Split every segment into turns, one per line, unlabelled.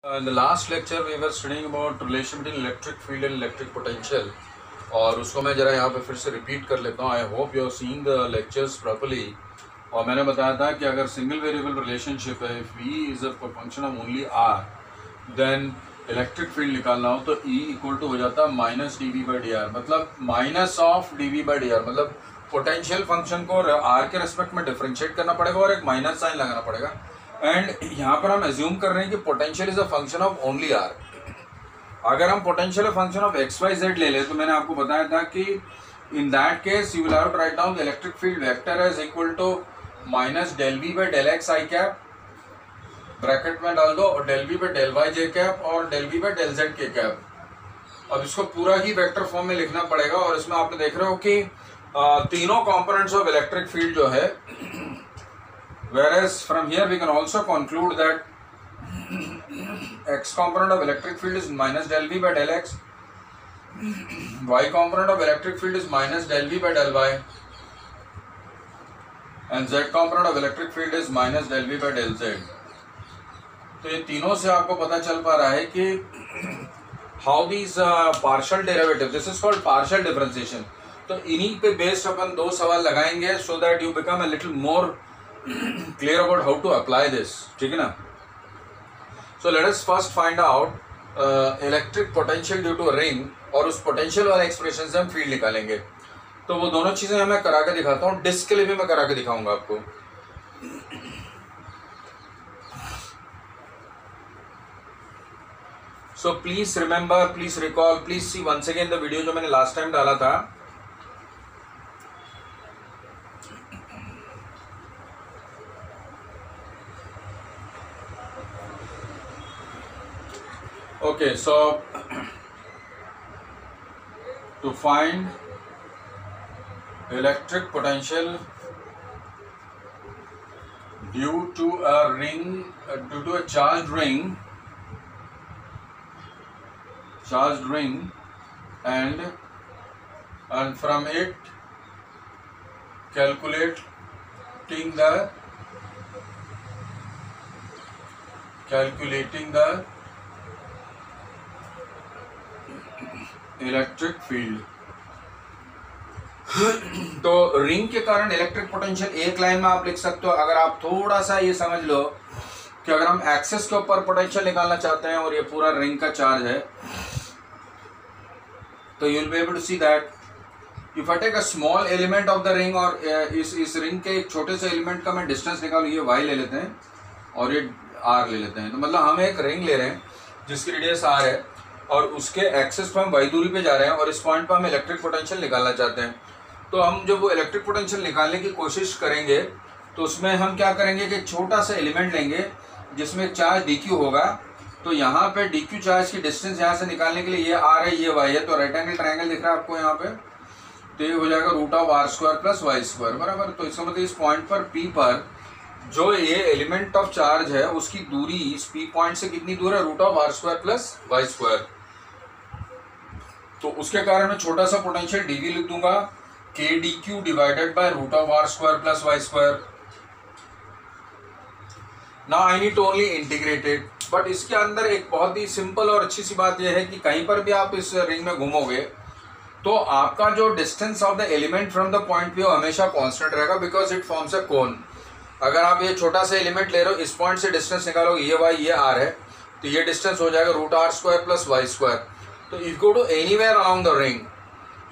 In the last lecture we were studying about relation between electric field and electric potential, और उसको मैं ज़रा यहाँ पे फिर से रिपीट कर लेता हूँ. I hope you are seeing the lectures properly. और मैंने बताया था कि अगर सिंगल वेरिएबल रिलेशनशिप है, if V is a function of only R, then electric field निकालना हो तो E इक्वल टू हो जाता है माइनस dV/dr, मतलब माइनस ऑफ dV/dr, मतलब पोटेंशियल फंक्शन को R के रेस्पेक्ट में डिफरेंशिएट करना पड़ेगा और एक माइनस साइन लगाना पड़ेगा. एंड यहाँ पर हम एज्यूम कर रहे हैं कि potential is a function of only R. अगर हम पोटेंशियल फंक्शन ऑफ XYZ ले लें तो मैंने आपको बताया था कि in that case you will have to write down the electric field vector as equal to minus del V by del x i cap, bracket में डाल दो, और del V by del y j cap और del V by del z k cap. अब इसको पूरा ही vector form में लिखना पड़ेगा. और इसमें आपने देख रहे हो कि तीनों कॉम्पोनेंट्स ऑफ इलेक्ट्रिक फील्ड जो है, whereas from here we can also conclude that x component of electric field is minus del V by del x, y component of electric field is minus del V by del y, and z component of electric field is minus del V by del z. तो ये तीनों से आपको पता चल पा रहा है कि how these partial derivative, this is called partial differentiation. तो इन्हीं पे बेस्ड अपन दो सवाल लगाएंगे so that you become a little more clear about how to apply this. ठीक है ना? So let us first find out electric potential due to a ring, और उस potential वाले एक्सप्रेशन से हम फील्ड निकालेंगे. तो वो दोनों चीजें मैं करा के दिखाता हूँ. डिस्क के लिए भी मैं करा के दिखाऊंगा आपको. So please remember, please recall, please see once again the video जो मैंने लास्ट टाइम डाला था. Okay, so to find electric potential due to a ring, due to a charged ring, and from it calculating the electric field. तो ring के कारण electric potential एक line में आप लिख सकते हो. अगर आप थोड़ा सा ये समझ लो कि अगर हम एक्सेस के ऊपर पोटेंशियल निकालना चाहते हैं और ये पूरा रिंग का चार्ज है, तो you will be able to see that if I take a small element of the ring, और इस रिंग के एक छोटे से एलिमेंट का मैं डिस्टेंस निकालूं, ये y ले लेते हैं और ये r ले लेते हैं. तो मतलब हम एक रिंग ले रहे हैं जिसकी रेडियस r है और उसके एक्सेस पर हम y दूरी पे जा रहे हैं और इस पॉइंट पर हम इलेक्ट्रिक पोटेंशियल निकालना चाहते हैं. तो हम जब वो इलेक्ट्रिक पोटेंशियल निकालने की कोशिश करेंगे तो उसमें हम क्या करेंगे कि छोटा सा एलिमेंट लेंगे जिसमें चार्ज dq होगा. तो यहाँ पे dq चार्ज की डिस्टेंस यहाँ से निकालने के लिए ये r है, ये y है. तो राइट एंगल ट्रायंगल दिख रहा है आपको यहाँ पे, तो ये हो जाएगा root of r square plus y square, बराबर. तो इसका मतलब इस पॉइंट पर P पर जो ये एलिमेंट ऑफ चार्ज है उसकी दूरी इस P पॉइंट से कितनी दूर है, root of r square plus y square. तो उसके कारण मैं छोटा सा पोटेंशियल dv लिख दूंगा, k dq divided by root of r square plus y square. Now I need to only integrate it. But इसके अंदर एक बहुत ही सिंपल और अच्छी सी बात यह है कि कहीं पर भी आप इस रिंग में घूमोगे तो आपका जो distance of the element from the point P हमेशा कांस्टेंट रहेगा, बिकॉज इट फॉर्म्स अ कोन. अगर आप ये छोटा सा एलिमेंट ले रहे हो, इस पॉइंट से डिस्टेंस निकालोगे, ये y ये r है, तो ये डिस्टेंस हो जाएगा root r square plus y square. So if you go to anywhere along the ring,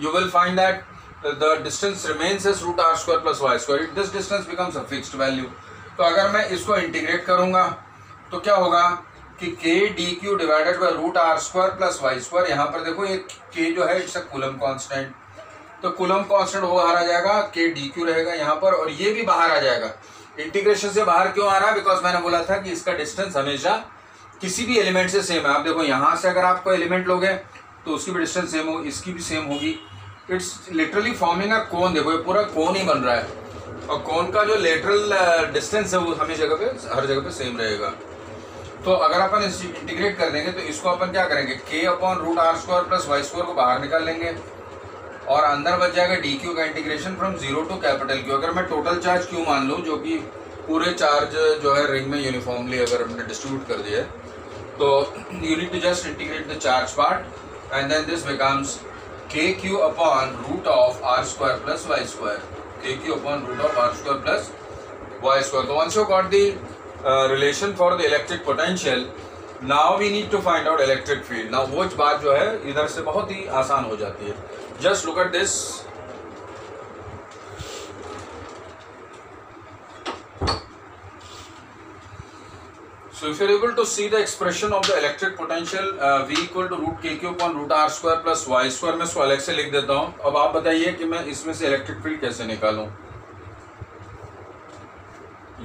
you will find that the distance remains as root r square plus y square. This distance becomes a fixed value. तो अगर मैं इसको integrate करूंगा तो क्या होगा कि k dq divided by root r square plus y square. यहाँ पर देखो ये k जो है इट्स अ कूलम कांस्टेंट, तो कूलम कांस्टेंट वो बाहर आ जाएगा, k dq रहेगा यहाँ पर, और ये भी बाहर आ जाएगा. इंटीग्रेशन से बाहर क्यों आ रहा है, बिकॉज मैंने बोला था कि इसका डिस्टेंस हमेशा किसी भी एलिमेंट से सेम है. आप देखो यहाँ से अगर आप कोई एलिमेंट लोगे तो उसकी भी डिस्टेंस सेम होगी, इसकी भी सेम होगी. इट्स लिटरली फॉर्मिंग अ कोन. देखो ये पूरा कोन ही बन रहा है, और कोन का जो लेटरल डिस्टेंस है वो हर जगह पे सेम रहेगा. तो अगर अपन इस इंटीग्रेट कर देंगे तो इसको अपन क्या करेंगे, k upon root r square plus y square को बाहर निकाल लेंगे और अंदर बच जाएगा dq का integration from zero to capital Q. अगर मैं टोटल चार्ज Q मान लूँ, जो कि पूरे चार्ज जो है रिंग में यूनिफॉर्मली अगर हमने डिस्ट्रीब्यूट कर दिया है, तो you need to just integrate the charge part, and then this becomes kq upon root of r square plus y square. Kq upon root of r square plus y square. So once you got the relation for the electric potential, now we need to find out electric field. Now वो बात जो है इधर से बहुत ही आसान हो जाती है. Just look at this. So if you are able to see the expression of the electric potential V equal to root kq upon root r square plus y square, मैं इसको अलग से लिख देता हूँ. अब आप बताइए कि मैं इसमें से इलेक्ट्रिक फील्ड कैसे निकालूं.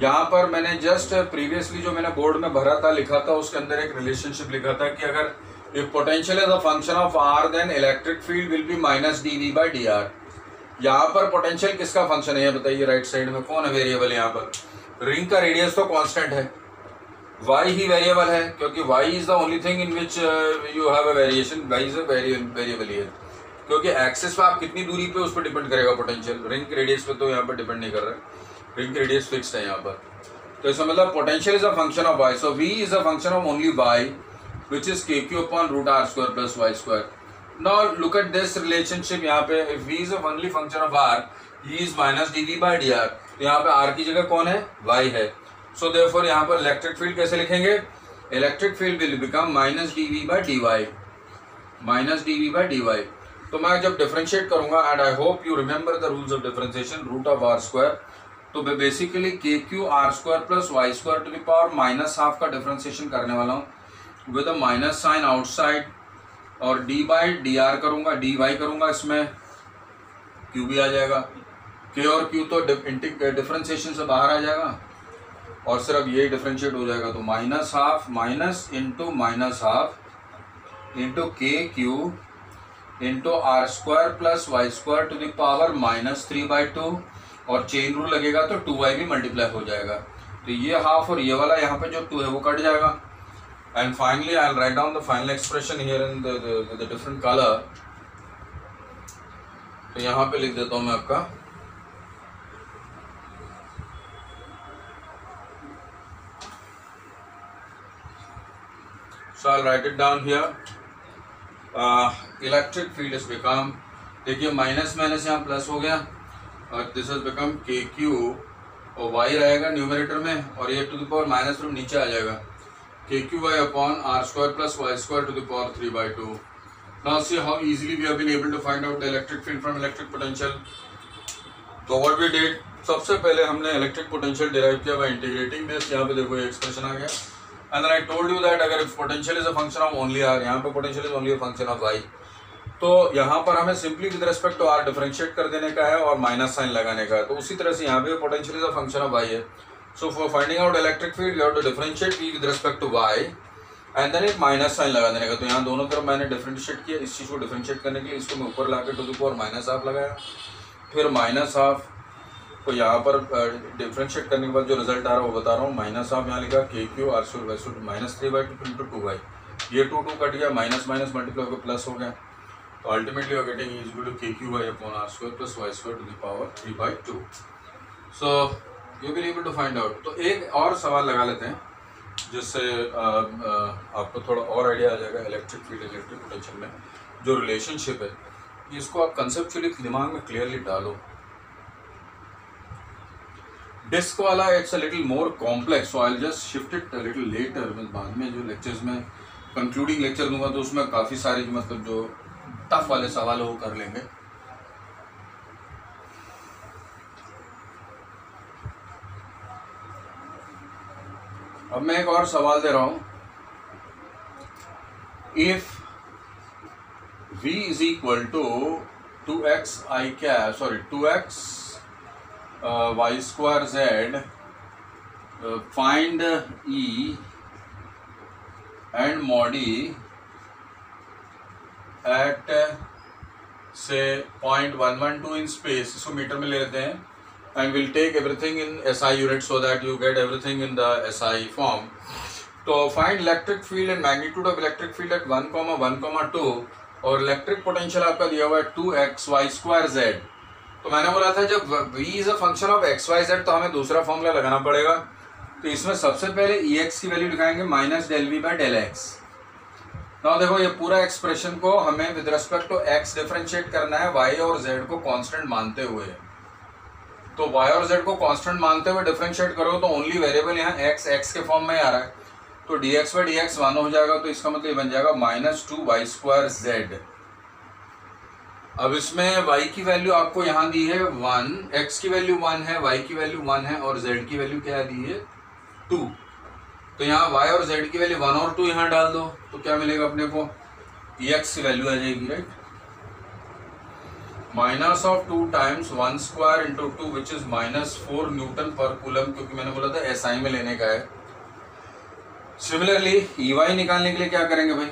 यहाँ पर मैंने जस्ट प्रीवियसली जो मैंने बोर्ड में भरा था लिखा था, उसके अंदर एक रिलेशनशिप लिखा था कि अगर if potential is a function of r then electric field will be minus dv by dr. यहाँ पर पोटेंशियल किसका फंक्शन है बताइए. राइट साइड में कौन है वेरिएबल. यहाँ पर रिंग का रेडियस तो कांस्टेंट है, y ही वेरिएबल है क्योंकि y is the only thing in which you have a variation. y is a variable here क्योंकि एक्सिस पे आप कितनी दूरी पे उस पर डिपेंड करेगा पोटेंशियल. रिंग रेडियस पे तो यहाँ पर डिपेंड नहीं कर रहा है, रिंग रेडियस फिक्स्ड है यहाँ पर. तो इसका मतलब potential is a function of y. So v is a function of only y which is kq upon root r square plus y square. Now look at this relationship. यहाँ पे if v is a only function of r, e is minus dv by dr. तो यहाँ पे r की जगह कौन है, y है. So therefore यहाँ पर इलेक्ट्रिक फील्ड कैसे लिखेंगे. Electric field will become minus dv by dy, minus dv by dy. तो मैं जब डिफरेंशिएट करूंगा, and I hope you remember the rules of differentiation, root of r square. तो basically kq r square plus y square to the power minus half का differentiation करने वाला हूँ with a minus sign outside, और d by d r करूँगा, dy करूँगा, इसमें q भी आ जाएगा. k और q तो डिफरेंशिएशन से बाहर आ जाएगा और सिर्फ ये डिफरेंशिएट हो जाएगा. तो minus half minus into minus half into k q into r square plus y square to the power minus 3/2, और चेन रूल लगेगा तो 2y भी मल्टीप्लाई हो जाएगा. तो ये हाफ और ये वाला यहाँ पे जो 2 है वो कट जाएगा. And finally, I'll write down the final expression here in the different color. तो यहाँ पे लिख देता हूँ मैं आपका. So I'll write it down here. Electric field has become, देखिए माइनस माइनस यहाँ प्लस हो गया और दिस has become kq और y रहेगा न्यूमरेटर में और ये to the power minus room नीचे आ जाएगा. kqy upon r square plus y square to the power 3/2. Now see how easily we have been able to find out the electric field from electric potential. So what we did, सबसे पहले हमने electric potential derive किया by integrating this. यहाँ पे देखो ये expression आ गया. And then I told you that अगर if potential is a function of only r, यहाँ पे potential is only a function of y, तो यहाँ पर हमें simply with respect to r differentiate कर देने का है और माइनस साइन लगाने का है. तो उसी तरह से यहाँ पे potential is a function of y है. So for finding out electric field, you have to differentiate v with respect to y, and then एक माइनस साइन लगा देने का. तो यहाँ दोनों तरफ मैंने डिफरेंशिएट किया. इस चीज़ को डिफरेंशिएट करने के लिए इसको मैं ऊपर लाकर to the power minus half लगाया, फिर माइनस हाफ को यहाँ पर डिफरेंशिएट करने के बाद जो रिजल्ट आ रहा है वो बता रहा हूँ. माइनस हाफ यहाँ लिखा k q r square y square minus 3/2 into 2y. ये 2 कट गया, माइनस माइनस मल्टीप्लाई होकर प्लस हो गया. तो ultimately you are getting is equal to k q y upon r square plus y square to the power 3/2. So you will able to find out. तो एक और सवाल लगा लेते हैं जिससे आपको थोड़ा और आइडिया आ जाएगा इलेक्ट्रिक फील्ड इलेक्ट्रिक पोटेंशियल में जो रिलेशनशिप है. इसको आप कंसेप्चुअली दिमाग में क्लियरली डालो. डिस्क वाला it's a little more complex, so I will just shift it a little letter. बाद में जो लेक्चर्स में कंक्लूडिंग लेक्चर दूंगा तो उसमें काफ़ी सारे मतलब जो टफ वाले सवाल वो कर लेंगे. अब मैं एक और सवाल दे रहा हूं. If v is equal to 2x y square z, find e and mod e at से 0.112 इन स्पेस. इसको मीटर में ले लेते हैं. And we'll take everything in SI unit so that you get everything in the SI form. तो find electric field and magnitude of electric field at 1,1,2 और electric potential आपका दिया हुआ है 2xy square z. तो मैंने बोला था जब v is a function of xy z तो हमें दूसरा फॉर्मूला लगाना पड़ेगा तो इसमें सबसे पहले ई एक्स की वैल्यू लिखाएंगे minus del V by del x. Now देखो ये पूरा एक्सप्रेशन को हमें with respect to x differentiate करना है वाई और जेड को कांस्टेंट मानते हुए। तो वाई और जेड को कांस्टेंट मानते हुए डिफरेंशिएट करो तो ओनली वेरिएबल यहाँ एक्स एक्स के फॉर्म में आ रहा है, तो D x by D x 1 हो जाएगा। तो इसका मतलब बन जाएगा -2y² z। अब इसमें y की वैल्यू आपको यहाँ दी है 1, x की वैल्यू 1 है, y की वैल्यू 1 है और z की वैल्यू क्या दी है 2। तो यहाँ y और z की वैल्यू 1 और 2 यहाँ डाल दो तो क्या मिलेगा अपने को, ex की वैल्यू आ जाएगी, right. -2 times 1² into 2 which is -4 Newton पर कूलम, क्योंकि मैंने बोला था SI में लेने का है। सिमिलरली EY निकालने के लिए क्या करेंगे भाई,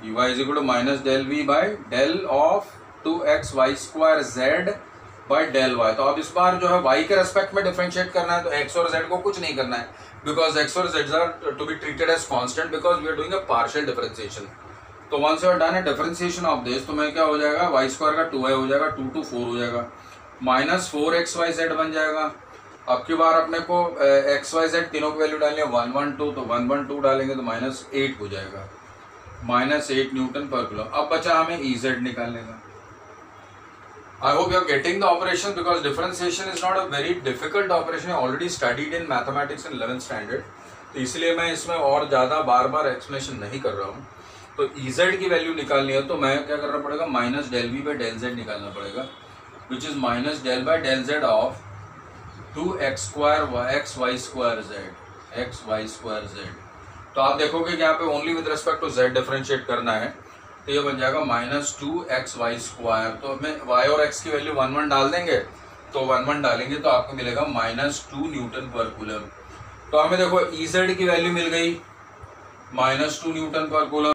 EY is equal to minus del V by del of 2xy² z by del y। तो अब इस बार जो है y के रेस्पेक्ट में डिफरेंशिएट करना है, तो x और z को कुछ नहीं करना है, बिकॉज x और z are to be treated as constant because we are doing a partial differentiation. तो once you are done a differentiation of this, तो मैं क्या हो जाएगा y² का 2y हो जाएगा, 2 to 4 हो जाएगा, -4xyz बन जाएगा। अब की बार अपने को xyz तीनों की वैल्यू डालनी है 1 1 2, तो 1 1 2 डालेंगे तो -8 हो जाएगा, -8 न्यूटन पर कूलम। अब बचा हमें EZ निकालने का। I hope you are getting the operation because differentiation is not a very difficult operation. I already studied in mathematics in 11th standard. तो इसलिए मैं इसमें और ज़्यादा बार बार एक्सप्लेनेशन नहीं कर रहा हूँ। तो EZ की वैल्यू निकालनी है तो मैं क्या करना पड़ेगा, minus del V by del Z निकालना पड़ेगा, which is minus del by del Z of 2xy² z। तो आप देखोगे कि यहाँ पे only with respect to z differentiate करना है, तो ये बन जाएगा -2xy²। तो हमें y और x की वैल्यू 1 1 डाल देंगे, तो 1 1 डालेंगे तो आपको मिलेगा -2 न्यूटन पर कूलम। तो हमें देखो EZ की वैल्यू मिल गई -2 न्यूटन पर कूलम।